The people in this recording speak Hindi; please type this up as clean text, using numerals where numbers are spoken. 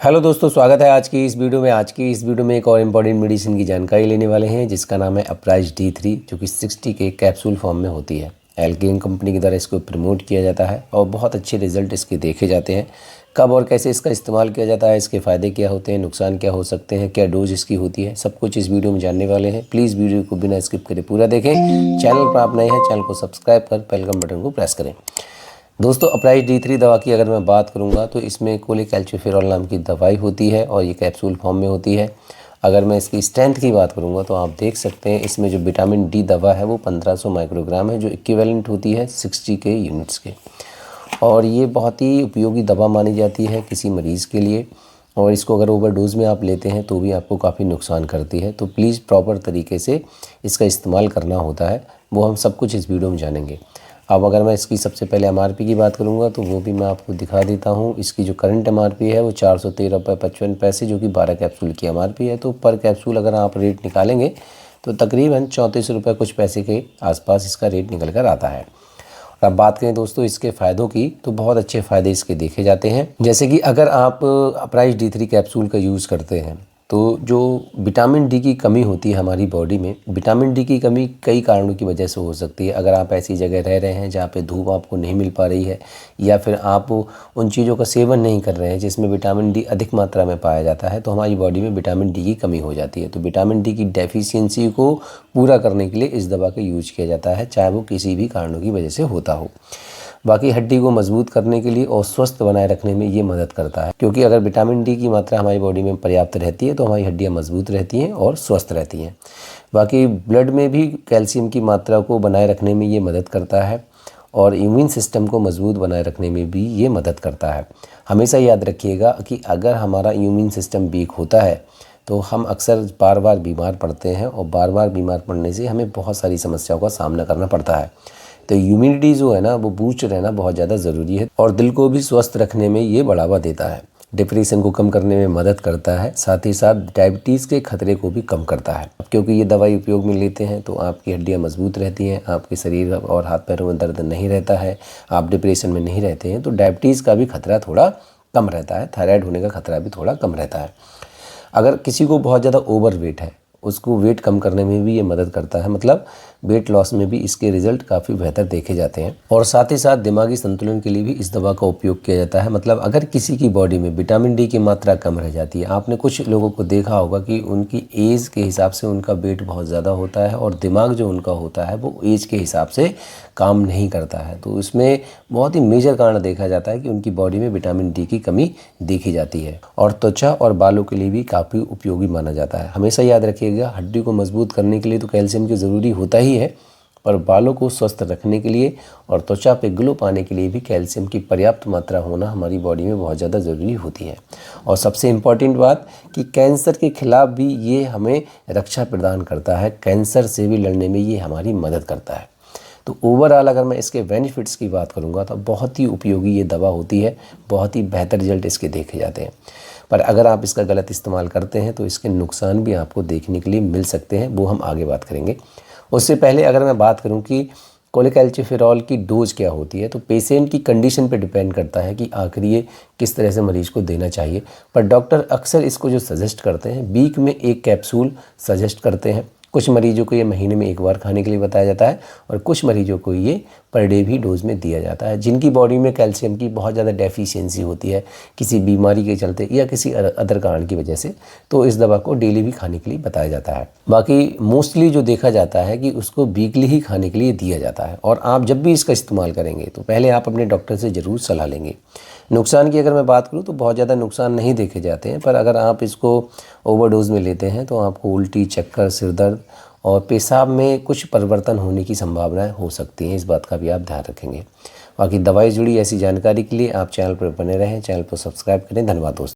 हेलो दोस्तों, स्वागत है आज की इस वीडियो में एक और इम्पॉर्टेंट मेडिसिन की जानकारी लेने वाले हैं जिसका नाम है अप्राइज D3, जो कि 60 के कैप्सूल फॉर्म में होती है। एल्केन कंपनी के द्वारा इसको प्रमोट किया जाता है और बहुत अच्छे रिजल्ट इसके देखे जाते हैं। कब और कैसे इसका इस्तेमाल किया जाता है, इसके फ़ायदे क्या होते हैं, नुकसान क्या हो सकते हैं, क्या डोज इसकी होती है, सब कुछ इस वीडियो में जानने वाले हैं। प्लीज़ वीडियो को बिना स्किप करे पूरा देखें। चैनल पर आप नए हैं, चैनल को सब्सक्राइब कर वेलकम बटन को प्रेस करें। दोस्तों, अप्राइज D3 दवा की अगर मैं बात करूंगा तो इसमें कोलेकैल्सिफेरॉल नाम की दवाई होती है और ये कैप्सूल फॉर्म में होती है। अगर मैं इसकी स्ट्रेंथ की बात करूंगा तो आप देख सकते हैं इसमें जो विटामिन डी दवा है वो 1500 माइक्रोग्राम है, जो इक्विवेलेंट होती है 60 के यूनिट्स के। और ये बहुत ही उपयोगी दवा मानी जाती है किसी मरीज़ के लिए, और इसको अगर ओवरडोज में आप लेते हैं तो भी आपको काफ़ी नुकसान करती है। तो प्लीज़ प्रॉपर तरीके से इसका इस्तेमाल करना होता है, वो हम सब कुछ इस वीडियो में जानेंगे। अब अगर मैं इसकी सबसे पहले MRP की बात करूंगा तो वो भी मैं आपको दिखा देता हूं। इसकी जो करंट MRP है वो 413.55 रुपये, जो कि 12 कैप्सूल की MRP है। तो पर कैप्सूल अगर आप रेट निकालेंगे तो तकरीबन 34 रुपये कुछ पैसे के आसपास इसका रेट निकल कर आता है। और अब बात करें दोस्तों इसके फ़ायदों की, तो बहुत अच्छे फ़ायदे इसके देखे जाते हैं। जैसे कि अगर आप अप्राइज D3 कैप्सूल का यूज़ करते हैं तो जो विटामिन डी की कमी होती है हमारी बॉडी में, विटामिन डी की कमी कई कारणों की वजह से हो सकती है। अगर आप ऐसी जगह रह रहे हैं जहाँ पे धूप आपको नहीं मिल पा रही है, या फिर आप उन चीज़ों का सेवन नहीं कर रहे हैं जिसमें विटामिन डी अधिक मात्रा में पाया जाता है, तो हमारी बॉडी में विटामिन डी की कमी हो जाती है। तो विटामिन डी की डेफिशिएंसी को पूरा करने के लिए इस दवा का यूज किया जाता है, चाहे वो किसी भी कारणों की वजह से होता हो। बाकी हड्डी को मजबूत करने के लिए और स्वस्थ बनाए रखने में ये मदद करता है, क्योंकि अगर विटामिन डी की मात्रा हमारी बॉडी में पर्याप्त रहती है तो हमारी हड्डियां मजबूत रहती हैं और स्वस्थ रहती हैं। बाकी ब्लड में भी कैल्शियम की मात्रा को बनाए रखने में ये मदद करता है, और इम्यून सिस्टम को मजबूत बनाए रखने में भी ये मदद करता है। हमेशा याद रखिएगा कि अगर हमारा इम्यून सिस्टम वीक होता है तो हम अक्सर बार बार बीमार पड़ते हैं, और बार बार बीमार पड़ने से हमें बहुत सारी समस्याओं का सामना करना पड़ता है। तो इम्यूनिटी जो है ना, वो बूस्ट रहना बहुत ज़्यादा ज़रूरी है, और दिल को भी स्वस्थ रखने में ये बढ़ावा देता है। डिप्रेशन को कम करने में मदद करता है, साथ ही साथ डायबिटीज़ के खतरे को भी कम करता है। क्योंकि ये दवाई उपयोग में लेते हैं तो आपकी हड्डियां मजबूत रहती हैं, आपके शरीर और हाथ पैरों में दर्द नहीं रहता है, आप डिप्रेशन में नहीं रहते हैं, तो डायबिटीज़ का भी खतरा थोड़ा कम रहता है, थायराइड होने का खतरा भी थोड़ा कम रहता है। अगर किसी को बहुत ज़्यादा ओवर वेट है, उसको वेट कम करने में भी ये मदद करता है, मतलब वेट लॉस में भी इसके रिजल्ट काफ़ी बेहतर देखे जाते हैं। और साथ ही साथ दिमागी संतुलन के लिए भी इस दवा का उपयोग किया जाता है। मतलब अगर किसी की बॉडी में विटामिन डी की मात्रा कम रह जाती है, आपने कुछ लोगों को देखा होगा कि उनकी एज के हिसाब से उनका वेट बहुत ज़्यादा होता है, और दिमाग जो उनका होता है वो एज के हिसाब से काम नहीं करता है। तो इसमें बहुत ही मेजर कारण देखा जाता है कि उनकी बॉडी में विटामिन डी की कमी देखी जाती है। और त्वचा और बालों के लिए भी काफ़ी उपयोगी माना जाता है। हमेशा याद रखिएगा, हड्डी को मजबूत करने के लिए तो कैल्शियम की ज़रूरी होता ही है, पर बालों को स्वस्थ रखने के लिए और त्वचा पे ग्लो पाने के लिए भी कैल्शियम की पर्याप्त मात्रा होना हमारी बॉडी में बहुत ज़्यादा ज़रूरी होती है। और सबसे इम्पॉर्टेंट बात कि कैंसर के खिलाफ भी ये हमें रक्षा प्रदान करता है, कैंसर से भी लड़ने में ये हमारी मदद करता है। तो ओवरऑल अगर मैं इसके बेनिफिट्स की बात करूंगा तो बहुत ही उपयोगी ये दवा होती है, बहुत ही बेहतर रिजल्ट इसके देखे जाते हैं। पर अगर आप इसका गलत इस्तेमाल करते हैं तो इसके नुकसान भी आपको देखने के लिए मिल सकते हैं, वो हम आगे बात करेंगे। उससे पहले अगर मैं बात करूं कि कोलेकैल्सिफेरॉल की डोज क्या होती है, तो पेशेंट की कंडीशन पे डिपेंड करता है कि आखिर ये किस तरह से मरीज़ को देना चाहिए। पर डॉक्टर अक्सर इसको जो सजेस्ट करते हैं, वीक में 1 कैप्सूल सजेस्ट करते हैं। कुछ मरीजों को ये महीने में 1 बार खाने के लिए बताया जाता है, और कुछ मरीजों को ये पर डे भी डोज में दिया जाता है, जिनकी बॉडी में कैल्शियम की बहुत ज़्यादा डेफिशिएंसी होती है किसी बीमारी के चलते या किसी अदर कारण की वजह से, तो इस दवा को डेली भी खाने के लिए बताया जाता है। बाकी मोस्टली जो देखा जाता है कि उसको वीकली ही खाने के लिए दिया जाता है। और आप जब भी इसका इस्तेमाल करेंगे तो पहले आप अपने डॉक्टर से ज़रूर सलाह लेंगे। नुकसान की अगर मैं बात करूं तो बहुत ज़्यादा नुकसान नहीं देखे जाते हैं, पर अगर आप इसको ओवरडोज में लेते हैं तो आपको उल्टी, चक्कर, सिर दर्द और पेशाब में कुछ परिवर्तन होने की संभावनाएं हो सकती हैं। इस बात का भी आप ध्यान रखेंगे। बाकी दवाई जुड़ी ऐसी जानकारी के लिए आप चैनल पर बने रहें, चैनल को सब्सक्राइब करें। धन्यवाद दोस्तों।